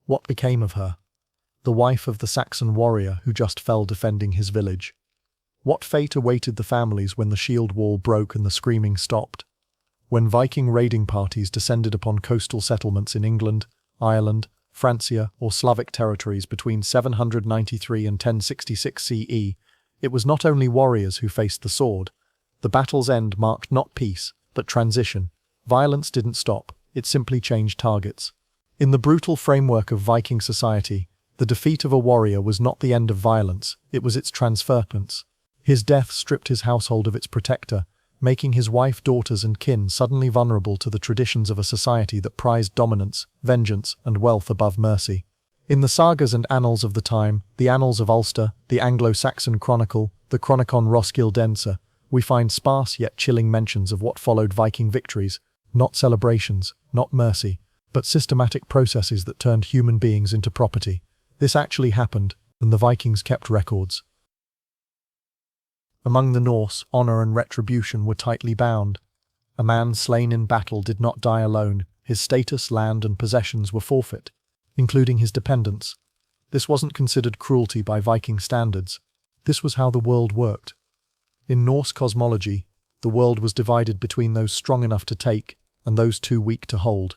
What became of her? The wife of the Saxon warrior who just fell defending his village. What fate awaited the families when the shield wall broke and the screaming stopped? When Viking raiding parties descended upon coastal settlements in England, Ireland, Francia, or Slavic territories between 793 and 1066 CE, it was not only warriors who faced the sword. The battle's end marked not peace, but transition. Violence didn't stop, it simply changed targets. In the brutal framework of Viking society, the defeat of a warrior was not the end of violence, it was its transference. His death stripped his household of its protector, making his wife, daughters, and kin suddenly vulnerable to the traditions of a society that prized dominance, vengeance, and wealth above mercy. In the sagas and annals of the time, the Annals of Ulster, the Anglo-Saxon Chronicle, the Chronicon Roskildense, we find sparse yet chilling mentions of what followed Viking victories, not celebrations, not mercy, but systematic processes that turned human beings into property. This actually happened, and the Vikings kept records. Among the Norse, honor and retribution were tightly bound. A man slain in battle did not die alone, his status, land, and possessions were forfeit, including his dependents. This wasn't considered cruelty by Viking standards. This was how the world worked. In Norse cosmology, the world was divided between those strong enough to take and those too weak to hold.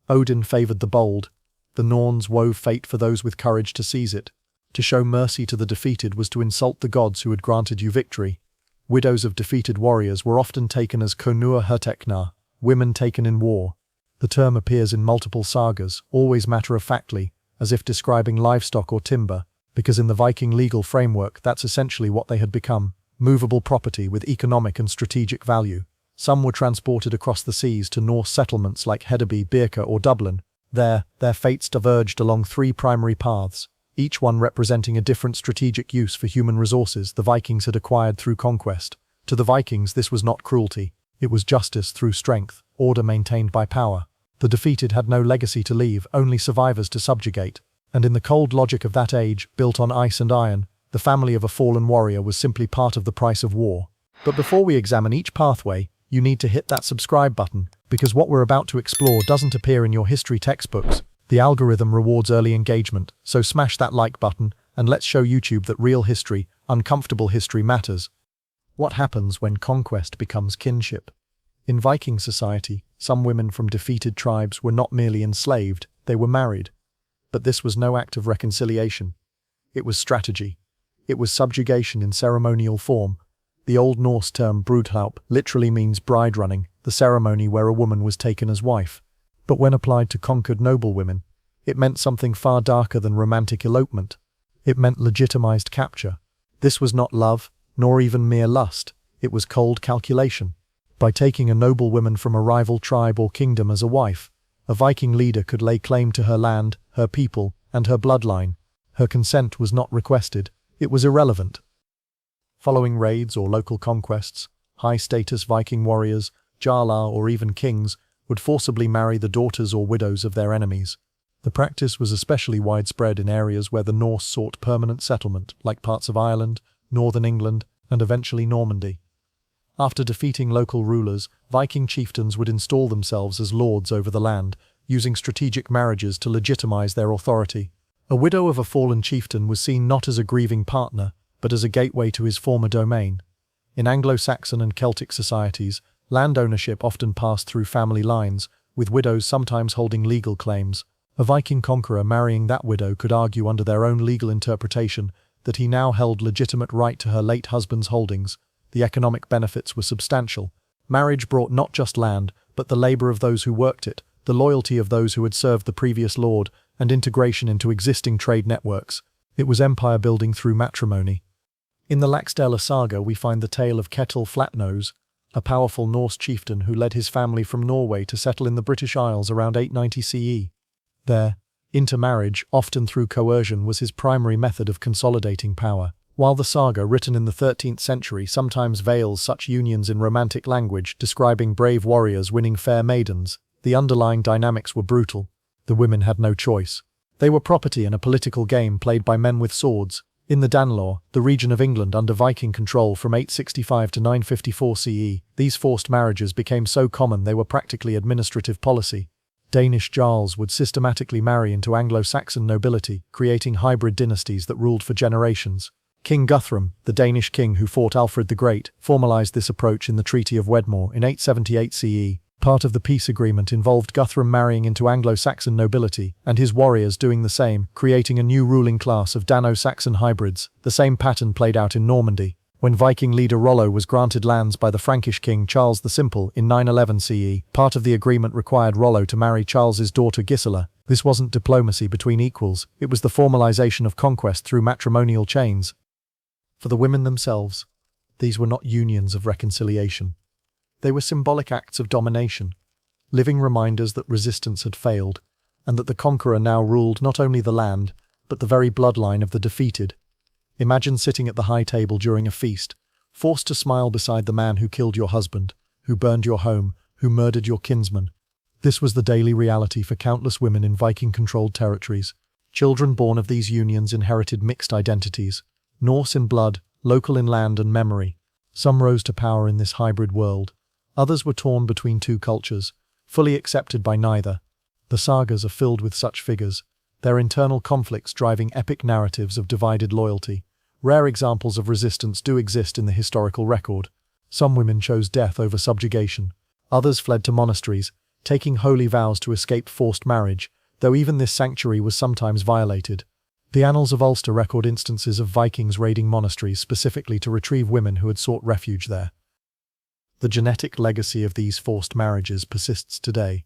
Odin favored the bold. The Norns wove fate for those with courage to seize it. To show mercy to the defeated was to insult the gods who had granted you victory. Widows of defeated warriors were often taken as konur hertekna, women taken in war. The term appears in multiple sagas, always matter-of-factly, as if describing livestock or timber, because in the Viking legal framework that's essentially what they had become, movable property with economic and strategic value. Some were transported across the seas to Norse settlements like Hedeby, Birka, or Dublin. There, their fates diverged along three primary paths, each one representing a different strategic use for human resources the Vikings had acquired through conquest. To the Vikings this was not cruelty, it was justice through strength, order maintained by power. The defeated had no legacy to leave, only survivors to subjugate. And in the cold logic of that age, built on ice and iron, the family of a fallen warrior was simply part of the price of war. But before we examine each pathway, you need to hit that subscribe button, because what we're about to explore doesn't appear in your history textbooks. The algorithm rewards early engagement, so smash that like button, and let's show YouTube that real history, uncomfortable history matters. What happens when conquest becomes kinship? In Viking society, some women from defeated tribes were not merely enslaved, they were married. But this was no act of reconciliation. It was strategy. It was subjugation in ceremonial form. The Old Norse term brudhaup literally means bride running, the ceremony where a woman was taken as wife. But when applied to conquered noblewomen, it meant something far darker than romantic elopement. It meant legitimized capture. This was not love, nor even mere lust, it was cold calculation. By taking a noblewoman from a rival tribe or kingdom as a wife, a Viking leader could lay claim to her land, her people, and her bloodline. Her consent was not requested, it was irrelevant. Following raids or local conquests, high-status Viking warriors, jarlar or even kings, would forcibly marry the daughters or widows of their enemies. The practice was especially widespread in areas where the Norse sought permanent settlement, like parts of Ireland, northern England, and eventually Normandy. After defeating local rulers, Viking chieftains would install themselves as lords over the land, using strategic marriages to legitimize their authority. A widow of a fallen chieftain was seen not as a grieving partner, but as a gateway to his former domain. In Anglo-Saxon and Celtic societies, land ownership often passed through family lines, with widows sometimes holding legal claims. A Viking conqueror marrying that widow could argue under their own legal interpretation that he now held legitimate right to her late husband's holdings. The economic benefits were substantial. Marriage brought not just land, but the labor of those who worked it, the loyalty of those who had served the previous lord, and integration into existing trade networks. It was empire building through matrimony. In the Laxdæla saga we find the tale of Ketil Flatnose, a powerful Norse chieftain who led his family from Norway to settle in the British Isles around 890 CE. There, intermarriage, often through coercion, was his primary method of consolidating power. While the saga, written in the 13th century, sometimes veils such unions in romantic language, describing brave warriors winning fair maidens, the underlying dynamics were brutal. The women had no choice. They were property in a political game played by men with swords. In the Danelaw, the region of England under Viking control from 865 to 954 CE, these forced marriages became so common they were practically administrative policy. Danish jarls would systematically marry into Anglo-Saxon nobility, creating hybrid dynasties that ruled for generations. King Guthrum, the Danish king who fought Alfred the Great, formalized this approach in the Treaty of Wedmore in 878 CE. Part of the peace agreement involved Guthrum marrying into Anglo-Saxon nobility, and his warriors doing the same, creating a new ruling class of Dano-Saxon hybrids. The same pattern played out in Normandy, when Viking leader Rollo was granted lands by the Frankish king Charles the Simple in 911 CE. Part of the agreement required Rollo to marry Charles's daughter Gisela. This wasn't diplomacy between equals, it was the formalization of conquest through matrimonial chains. For the women themselves, these were not unions of reconciliation. They were symbolic acts of domination, living reminders that resistance had failed, and that the conqueror now ruled not only the land, but the very bloodline of the defeated. Imagine sitting at the high table during a feast, forced to smile beside the man who killed your husband, who burned your home, who murdered your kinsman. This was the daily reality for countless women in Viking-controlled territories. Children born of these unions inherited mixed identities, Norse in blood, local in land and memory. Some rose to power in this hybrid world. Others were torn between two cultures, fully accepted by neither. The sagas are filled with such figures, their internal conflicts driving epic narratives of divided loyalty. Rare examples of resistance do exist in the historical record. Some women chose death over subjugation. Others fled to monasteries, taking holy vows to escape forced marriage, though even this sanctuary was sometimes violated. The annals of Ulster record instances of Vikings raiding monasteries specifically to retrieve women who had sought refuge there. The genetic legacy of these forced marriages persists today.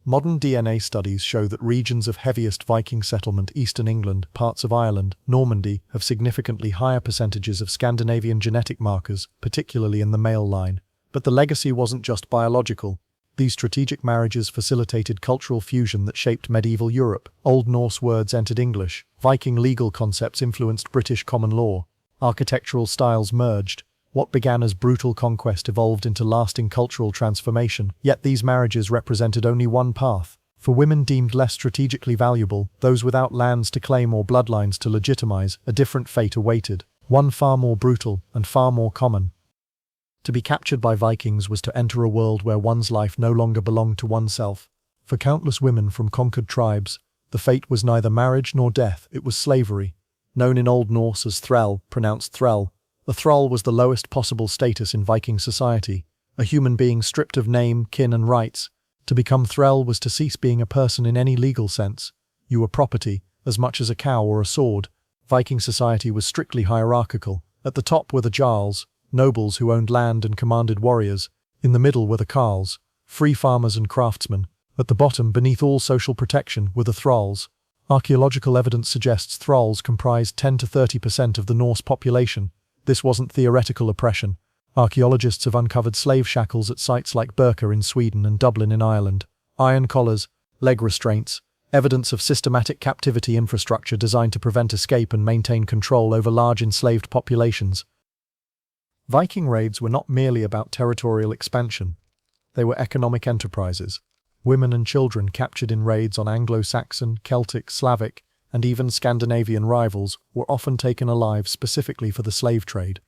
Modern DNA studies show that regions of heaviest Viking settlement, eastern England, parts of Ireland, Normandy, have significantly higher percentages of Scandinavian genetic markers, particularly in the male line. But the legacy wasn't just biological. These strategic marriages facilitated cultural fusion that shaped medieval Europe. Old Norse words entered English. Viking legal concepts influenced British common law. Architectural styles merged. What began as brutal conquest evolved into lasting cultural transformation, yet these marriages represented only one path. For women deemed less strategically valuable, those without lands to claim or bloodlines to legitimize, a different fate awaited, one far more brutal and far more common. To be captured by Vikings was to enter a world where one's life no longer belonged to oneself. For countless women from conquered tribes, the fate was neither marriage nor death, it was slavery. Known in Old Norse as thrall, pronounced threll, the thrall was the lowest possible status in Viking society, a human being stripped of name, kin and rights. To become thrall was to cease being a person in any legal sense. You were property, as much as a cow or a sword. Viking society was strictly hierarchical. At the top were the jarls, nobles who owned land and commanded warriors. In the middle were the carls, free farmers and craftsmen. At the bottom, beneath all social protection, were the thralls. Archaeological evidence suggests thralls comprised 10 to 30% of the Norse population. This wasn't theoretical oppression. Archaeologists have uncovered slave shackles at sites like Birka in Sweden and Dublin in Ireland. Iron collars, leg restraints, evidence of systematic captivity infrastructure designed to prevent escape and maintain control over large enslaved populations. Viking raids were not merely about territorial expansion. They were economic enterprises. Women and children captured in raids on Anglo-Saxon, Celtic, Slavic, and even Scandinavian rivals were often taken alive specifically for the slave trade.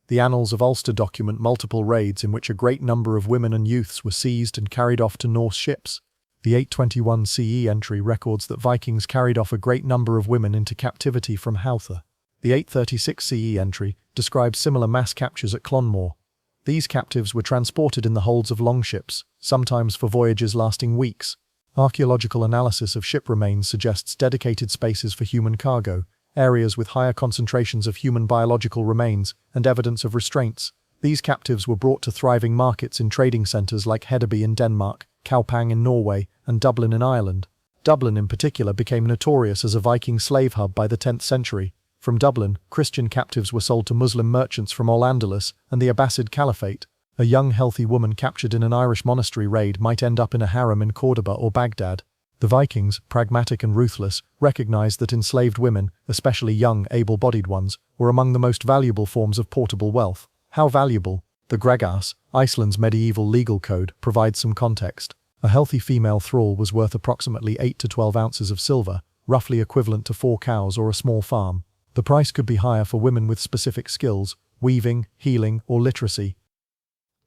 The Annals of Ulster document multiple raids in which a great number of women and youths were seized and carried off to Norse ships. The 821 CE entry records that Vikings carried off a great number of women into captivity from Hautha. The 836 CE entry describes similar mass captures at Clonmore. These captives were transported in the holds of longships, sometimes for voyages lasting weeks. Archaeological analysis of ship remains suggests dedicated spaces for human cargo, areas with higher concentrations of human biological remains, and evidence of restraints. These captives were brought to thriving markets in trading centres like Hedeby in Denmark, Kaupang in Norway, and Dublin in Ireland. Dublin in particular became notorious as a Viking slave hub by the 10th century. From Dublin, Christian captives were sold to Muslim merchants from Al-Andalus and the Abbasid Caliphate. A young, healthy woman captured in an Irish monastery raid might end up in a harem in Cordoba or Baghdad. The Vikings, pragmatic and ruthless, recognized that enslaved women, especially young, able-bodied ones, were among the most valuable forms of portable wealth. How valuable? The Gregas, Iceland's medieval legal code, provides some context. A healthy female thrall was worth approximately 8 to 12 ounces of silver, roughly equivalent to 4 cows or a small farm. The price could be higher for women with specific skills, weaving, healing, or literacy.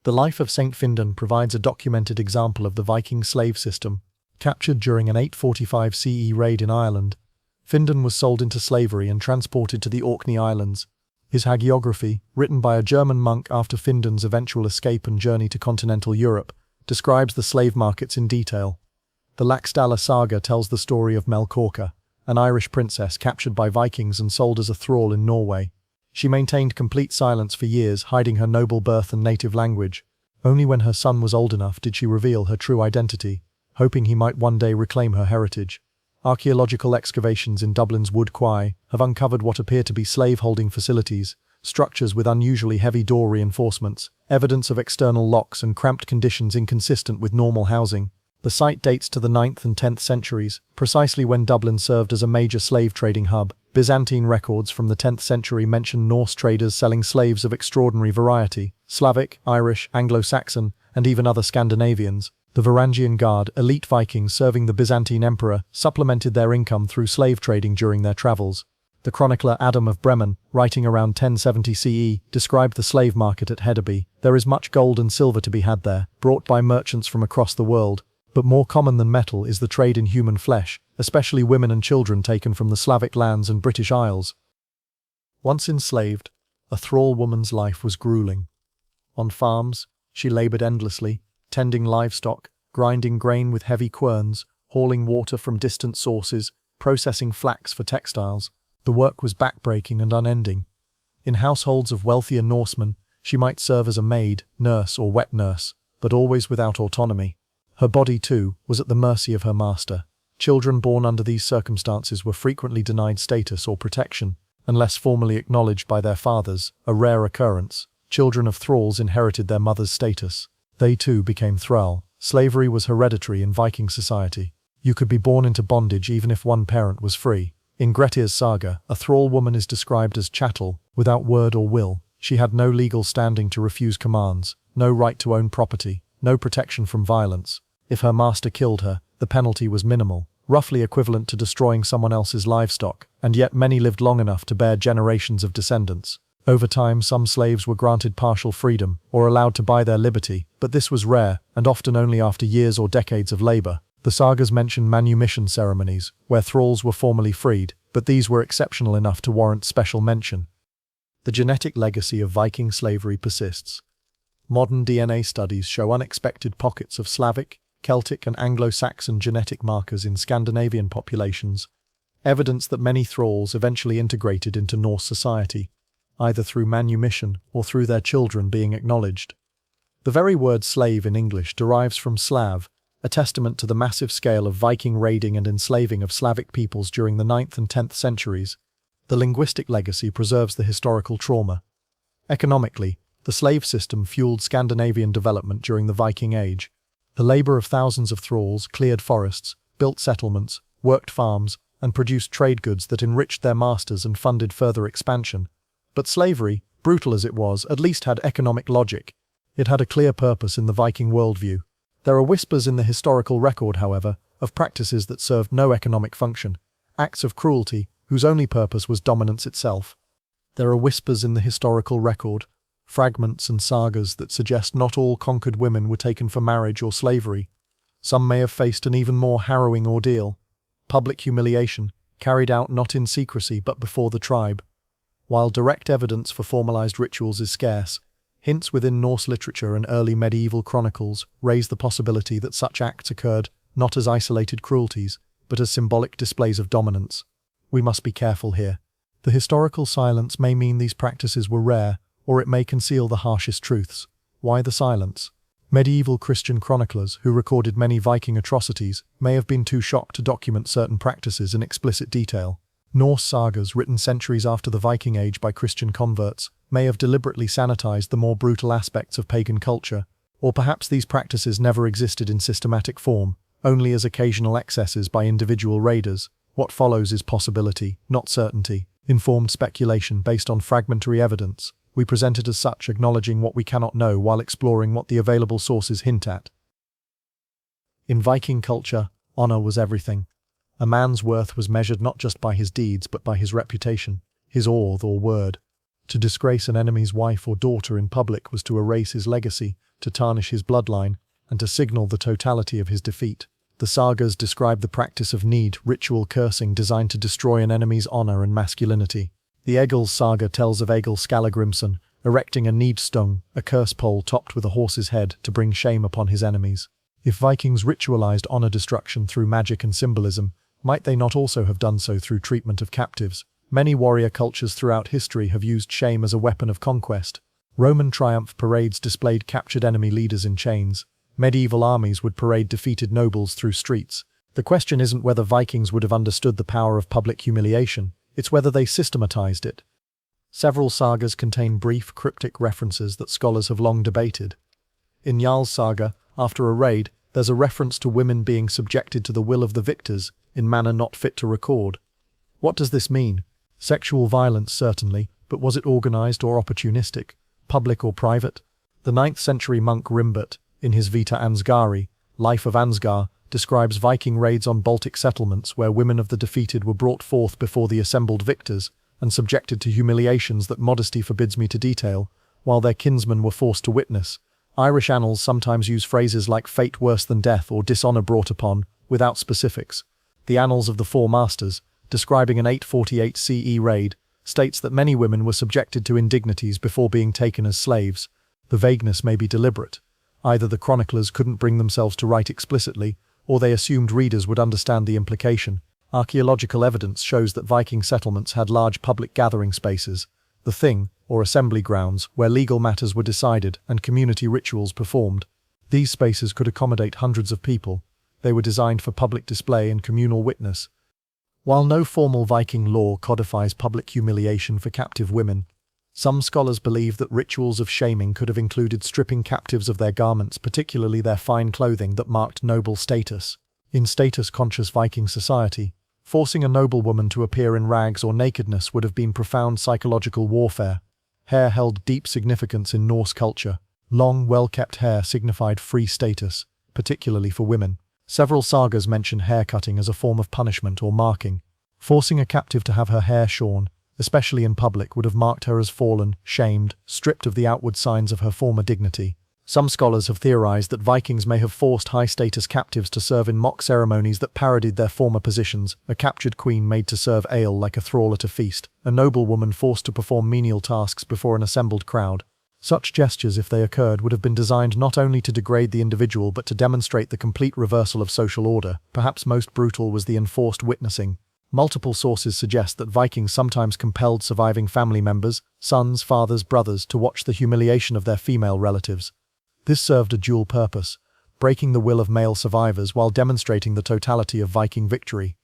The life of Saint Findan provides a documented example of the Viking slave system. Captured during an 845 CE raid in Ireland, Findan was sold into slavery and transported to the Orkney Islands. His hagiography, written by a German monk after Findan's eventual escape and journey to continental Europe, describes the slave markets in detail. The Laxdala saga tells the story of Melkorka, an Irish princess captured by Vikings and sold as a thrall in Norway. She maintained complete silence for years, hiding her noble birth and native language. Only when her son was old enough did she reveal her true identity, hoping he might one day reclaim her heritage. Archaeological excavations in Dublin's Wood Quay have uncovered what appear to be slave-holding facilities, structures with unusually heavy door reinforcements, evidence of external locks and cramped conditions inconsistent with normal housing. The site dates to the 9th and 10th centuries, precisely when Dublin served as a major slave trading hub. Byzantine records from the 10th century mention Norse traders selling slaves of extraordinary variety: Slavic, Irish, Anglo-Saxon, and even other Scandinavians. The Varangian Guard, elite Vikings serving the Byzantine emperor, supplemented their income through slave trading during their travels. The chronicler Adam of Bremen, writing around 1070 CE, described the slave market at Hedeby. There is much gold and silver to be had there, brought by merchants from across the world. But more common than metal is the trade in human flesh, especially women and children taken from the Slavic lands and British Isles. Once enslaved, a thrall woman's life was grueling. On farms, she labored endlessly, tending livestock, grinding grain with heavy querns, hauling water from distant sources, processing flax for textiles. The work was backbreaking and unending. In households of wealthier Norsemen, she might serve as a maid, nurse, or wet nurse, but always without autonomy. Her body, too, was at the mercy of her master. Children born under these circumstances were frequently denied status or protection, unless formally acknowledged by their fathers, a rare occurrence. Children of thralls inherited their mother's status. They, too, became thrall. Slavery was hereditary in Viking society. You could be born into bondage even if one parent was free. In Grettir's saga, a thrall woman is described as chattel, without word or will. She had no legal standing to refuse commands, no right to own property, no protection from violence. If her master killed her, the penalty was minimal, roughly equivalent to destroying someone else's livestock, and yet many lived long enough to bear generations of descendants. Over time, some slaves were granted partial freedom, or allowed to buy their liberty, but this was rare, and often only after years or decades of labor. The sagas mention manumission ceremonies, where thralls were formally freed, but these were exceptional enough to warrant special mention. The genetic legacy of Viking slavery persists. Modern DNA studies show unexpected pockets of Slavic, Celtic and Anglo-Saxon genetic markers in Scandinavian populations, evidence that many thralls eventually integrated into Norse society, either through manumission or through their children being acknowledged. The very word slave in English derives from Slav, a testament to the massive scale of Viking raiding and enslaving of Slavic peoples during the 9th and 10th centuries. The linguistic legacy preserves the historical trauma. Economically, the slave system fueled Scandinavian development during the Viking Age. The labor of thousands of thralls cleared forests, built settlements, worked farms, and produced trade goods that enriched their masters and funded further expansion. But slavery, brutal as it was, at least had economic logic. It had a clear purpose in the Viking worldview. There are whispers in the historical record, however, of practices that served no economic function, acts of cruelty whose only purpose was dominance itself. There are whispers in the historical record, fragments and sagas that suggest not all conquered women were taken for marriage or slavery. Some may have faced an even more harrowing ordeal: public humiliation, carried out not in secrecy but before the tribe. While direct evidence for formalized rituals is scarce, hints within Norse literature and early medieval chronicles raise the possibility that such acts occurred not as isolated cruelties, but as symbolic displays of dominance. We must be careful here. The historical silence may mean these practices were rare, or it may conceal the harshest truths. Why the silence? Medieval Christian chroniclers, who recorded many Viking atrocities, may have been too shocked to document certain practices in explicit detail. Norse sagas, written centuries after the Viking Age by Christian converts, may have deliberately sanitized the more brutal aspects of pagan culture, or perhaps these practices never existed in systematic form, only as occasional excesses by individual raiders. What follows is possibility, not certainty, informed speculation based on fragmentary evidence. We present it as such, acknowledging what we cannot know while exploring what the available sources hint at. In Viking culture, honor was everything. A man's worth was measured not just by his deeds but by his reputation, his oath or word. To disgrace an enemy's wife or daughter in public was to erase his legacy, to tarnish his bloodline, and to signal the totality of his defeat. The sagas describe the practice of need, ritual cursing designed to destroy an enemy's honor and masculinity. The Egil's saga tells of Egil Skallagrimsson erecting a need stone, a curse pole topped with a horse's head, to bring shame upon his enemies. If Vikings ritualized honor destruction through magic and symbolism, might they not also have done so through treatment of captives? Many warrior cultures throughout history have used shame as a weapon of conquest. Roman triumph parades displayed captured enemy leaders in chains. Medieval armies would parade defeated nobles through streets. The question isn't whether Vikings would have understood the power of public humiliation, it's whether they systematized it. Several sagas contain brief, cryptic references that scholars have long debated. In Jarl's saga, after a raid, there's a reference to women being subjected to the will of the victors in manner not fit to record. What does this mean? Sexual violence, certainly, but was it organized or opportunistic? Public or private? The 9th century monk Rimbert, in his Vita Ansgari, Life of Ansgar, describes Viking raids on Baltic settlements where women of the defeated were brought forth before the assembled victors and subjected to humiliations that modesty forbids me to detail, while their kinsmen were forced to witness. Irish annals sometimes use phrases like fate worse than death or dishonor brought upon, without specifics. The Annals of the Four Masters, describing an 848 CE raid, states that many women were subjected to indignities before being taken as slaves. The vagueness may be deliberate. Either the chroniclers couldn't bring themselves to write explicitly, or they assumed readers would understand the implication. Archaeological evidence shows that Viking settlements had large public gathering spaces, the thing, or assembly grounds, where legal matters were decided and community rituals performed. These spaces could accommodate hundreds of people. They were designed for public display and communal witness. While no formal Viking law codifies public humiliation for captive women, some scholars believe that rituals of shaming could have included stripping captives of their garments, particularly their fine clothing that marked noble status. In status-conscious Viking society, forcing a noblewoman to appear in rags or nakedness would have been profound psychological warfare. Hair held deep significance in Norse culture. Long, well-kept hair signified free status, particularly for women. Several sagas mention hair cutting as a form of punishment or marking. Forcing a captive to have her hair shorn, especially in public, would have marked her as fallen, shamed, stripped of the outward signs of her former dignity. Some scholars have theorized that Vikings may have forced high-status captives to serve in mock ceremonies that parodied their former positions, a captured queen made to serve ale like a thrall at a feast, a noblewoman forced to perform menial tasks before an assembled crowd. Such gestures, if they occurred, would have been designed not only to degrade the individual but to demonstrate the complete reversal of social order. Perhaps most brutal was the enforced witnessing. Multiple sources suggest that Vikings sometimes compelled surviving family members, sons, fathers, brothers, to watch the humiliation of their female relatives. This served a dual purpose, breaking the will of male survivors while demonstrating the totality of Viking victory.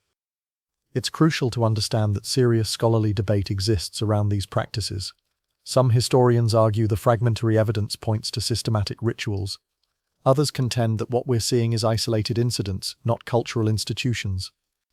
It's crucial to understand that serious scholarly debate exists around these practices. Some historians argue the fragmentary evidence points to systematic rituals. Others contend that what we're seeing is isolated incidents, not cultural institutions.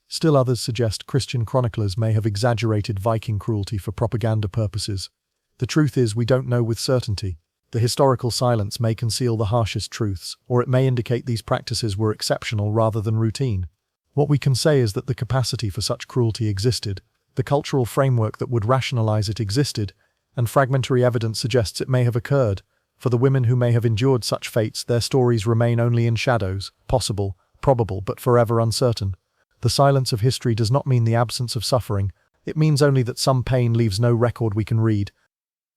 Still others suggest Christian chroniclers may have exaggerated Viking cruelty for propaganda purposes. The truth is, we don't know with certainty. The historical silence may conceal the harshest truths, or it may indicate these practices were exceptional rather than routine. What we can say is that the capacity for such cruelty existed, the cultural framework that would rationalize it existed, and fragmentary evidence suggests it may have occurred. For the women who may have endured such fates, their stories remain only in shadows, possible, probable, but forever uncertain. The silence of history does not mean the absence of suffering, it means only that some pain leaves no record we can read.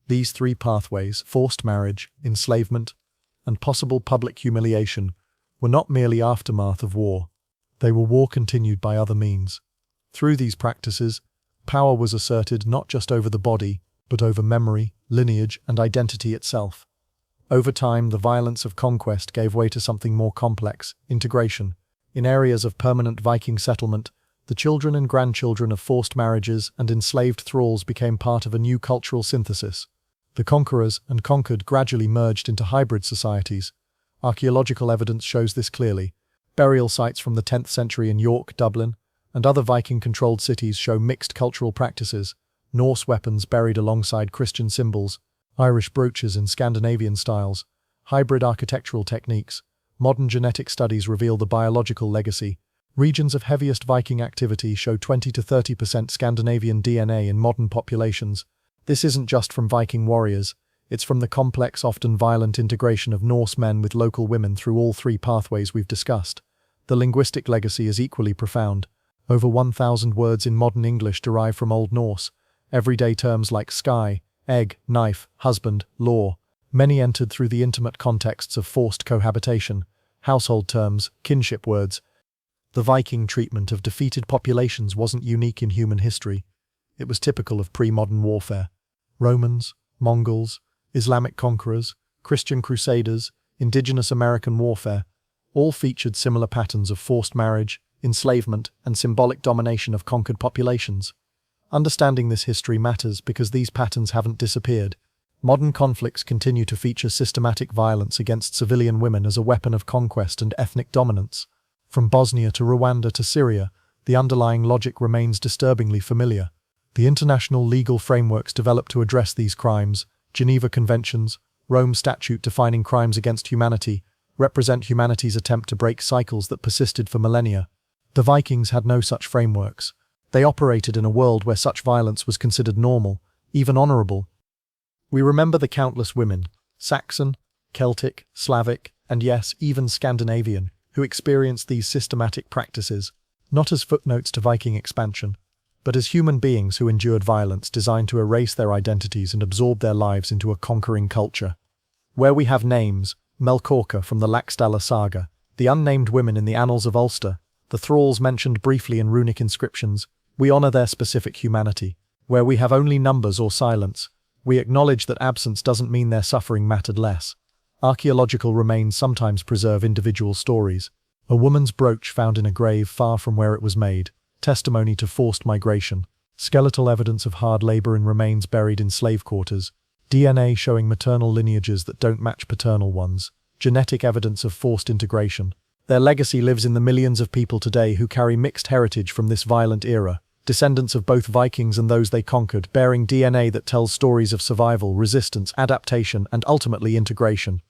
These three pathways, forced marriage, enslavement, and possible public humiliation, were not merely aftermath of war. They were war continued by other means. Through these practices, power was asserted not just over the body, but over memory, lineage, and identity itself. Over time, the violence of conquest gave way to something more complex, integration. In areas of permanent Viking settlement, the children and grandchildren of forced marriages and enslaved thralls became part of a new cultural synthesis. The conquerors and conquered gradually merged into hybrid societies. Archaeological evidence shows this clearly. Burial sites from the 10th century in York, Dublin, and other Viking-controlled cities show mixed cultural practices. Norse weapons buried alongside Christian symbols, Irish brooches in Scandinavian styles, hybrid architectural techniques. Modern genetic studies reveal the biological legacy. Regions of heaviest Viking activity show 20 to 30% Scandinavian DNA in modern populations. This isn't just from Viking warriors, it's from the complex, often violent integration of Norse men with local women through all three pathways we've discussed. The linguistic legacy is equally profound. Over 1,000 words in modern English derive from Old Norse. Everyday terms like sky, egg, knife, husband, law. Many entered through the intimate contexts of forced cohabitation, household terms, kinship words. The Viking treatment of defeated populations wasn't unique in human history. It was typical of pre-modern warfare. Romans, Mongols, Islamic conquerors, Christian crusaders, indigenous American warfare, all featured similar patterns of forced marriage, enslavement, and symbolic domination of conquered populations. Understanding this history matters because these patterns haven't disappeared. Modern conflicts continue to feature systematic violence against civilian women as a weapon of conquest and ethnic dominance. From Bosnia to Rwanda to Syria, the underlying logic remains disturbingly familiar. The international legal frameworks developed to address these crimes, Geneva Conventions, Rome Statute defining crimes against humanity, represent humanity's attempt to break cycles that persisted for millennia. The Vikings had no such frameworks. They operated in a world where such violence was considered normal, even honorable. We remember the countless women, Saxon, Celtic, Slavic, and yes, even Scandinavian, who experienced these systematic practices, not as footnotes to Viking expansion, but as human beings who endured violence designed to erase their identities and absorb their lives into a conquering culture. Where we have names, Melkorka from the Laxdala saga, the unnamed women in the annals of Ulster, the thralls mentioned briefly in runic inscriptions, we honor their specific humanity. Where we have only numbers or silence, we acknowledge that absence doesn't mean their suffering mattered less. Archaeological remains sometimes preserve individual stories. A woman's brooch found in a grave far from where it was made, testimony to forced migration. Skeletal evidence of hard labor in remains buried in slave quarters. DNA showing maternal lineages that don't match paternal ones. Genetic evidence of forced integration. Their legacy lives in the millions of people today who carry mixed heritage from this violent era, descendants of both Vikings and those they conquered, bearing DNA that tells stories of survival, resistance, adaptation, and ultimately integration.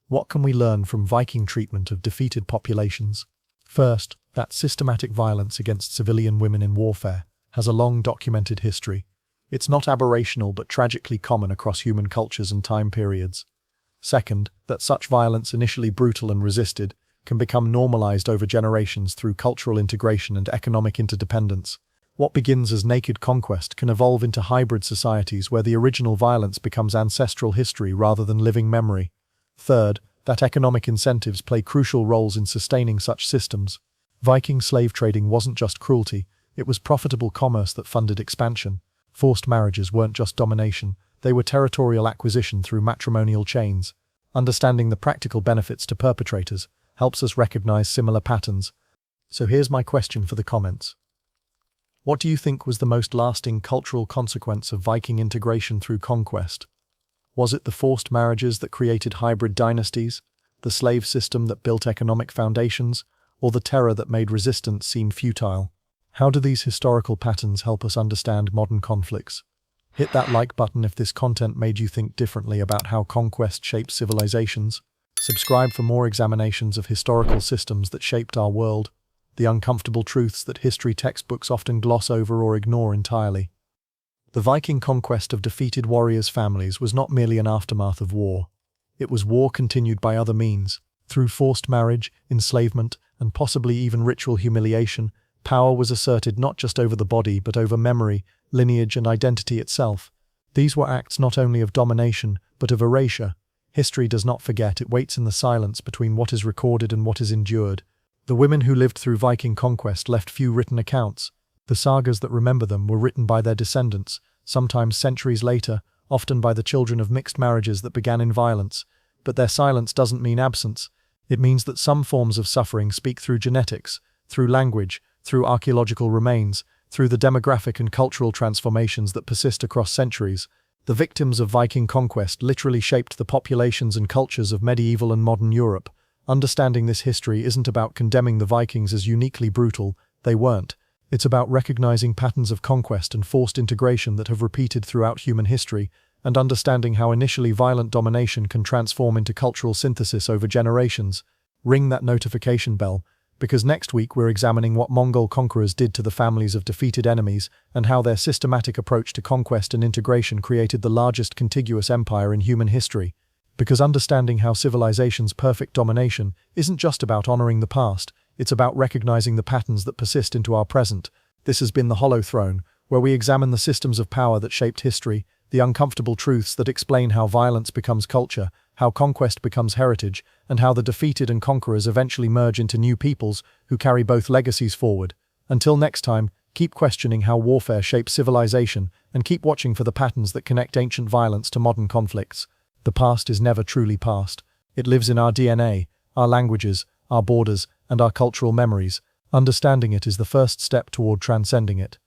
What can we learn from Viking treatment of defeated populations? First, that systematic violence against civilian women in warfare has a long documented history. It's not aberrational but tragically common across human cultures and time periods. Second, that such violence, initially brutal and resisted, can become normalized over generations through cultural integration and economic interdependence. What begins as naked conquest can evolve into hybrid societies where the original violence becomes ancestral history rather than living memory. Third, that economic incentives play crucial roles in sustaining such systems. Viking slave trading wasn't just cruelty, it was profitable commerce that funded expansion. Forced marriages weren't just domination, they were territorial acquisition through matrimonial chains. Understanding the practical benefits to perpetrators helps us recognize similar patterns. So here's my question for the comments. What do you think was the most lasting cultural consequence of Viking integration through conquest? Was it the forced marriages that created hybrid dynasties, the slave system that built economic foundations, or the terror that made resistance seem futile? How do these historical patterns help us understand modern conflicts? Hit that like button if this content made you think differently about how conquest shapes civilizations. Subscribe for more examinations of historical systems that shaped our world, the uncomfortable truths that history textbooks often gloss over or ignore entirely. The Viking conquest of defeated warriors' families was not merely an aftermath of war. It was war continued by other means. Through forced marriage, enslavement, and possibly even ritual humiliation, power was asserted not just over the body but over memory, lineage, and identity itself. These were acts not only of domination, but of erasure. History does not forget, it waits in the silence between what is recorded and what is endured. The women who lived through Viking conquest left few written accounts. The sagas that remember them were written by their descendants, sometimes centuries later, often by the children of mixed marriages that began in violence. But their silence doesn't mean absence. It means that some forms of suffering speak through genetics, through language, through archaeological remains, through the demographic and cultural transformations that persist across centuries. The victims of Viking conquest literally shaped the populations and cultures of medieval and modern Europe. Understanding this history isn't about condemning the Vikings as uniquely brutal, they weren't. It's about recognizing patterns of conquest and forced integration that have repeated throughout human history, and understanding how initially violent domination can transform into cultural synthesis over generations. Ring that notification bell, because next week we're examining what Mongol conquerors did to the families of defeated enemies and how their systematic approach to conquest and integration created the largest contiguous empire in human history. Because understanding how civilization's perfect domination isn't just about honoring the past, It's about recognizing the patterns that persist into our present. This has been the Hollow Throne, where we examine the systems of power that shaped history, the uncomfortable truths that explain how violence becomes culture, how conquest becomes heritage, and how the defeated and conquerors eventually merge into new peoples who carry both legacies forward. Until next time, keep questioning how warfare shapes civilization, and keep watching for the patterns that connect ancient violence to modern conflicts. The past is never truly past. It lives in our DNA, our languages, our borders, and our cultural memories. Understanding it is the first step toward transcending it.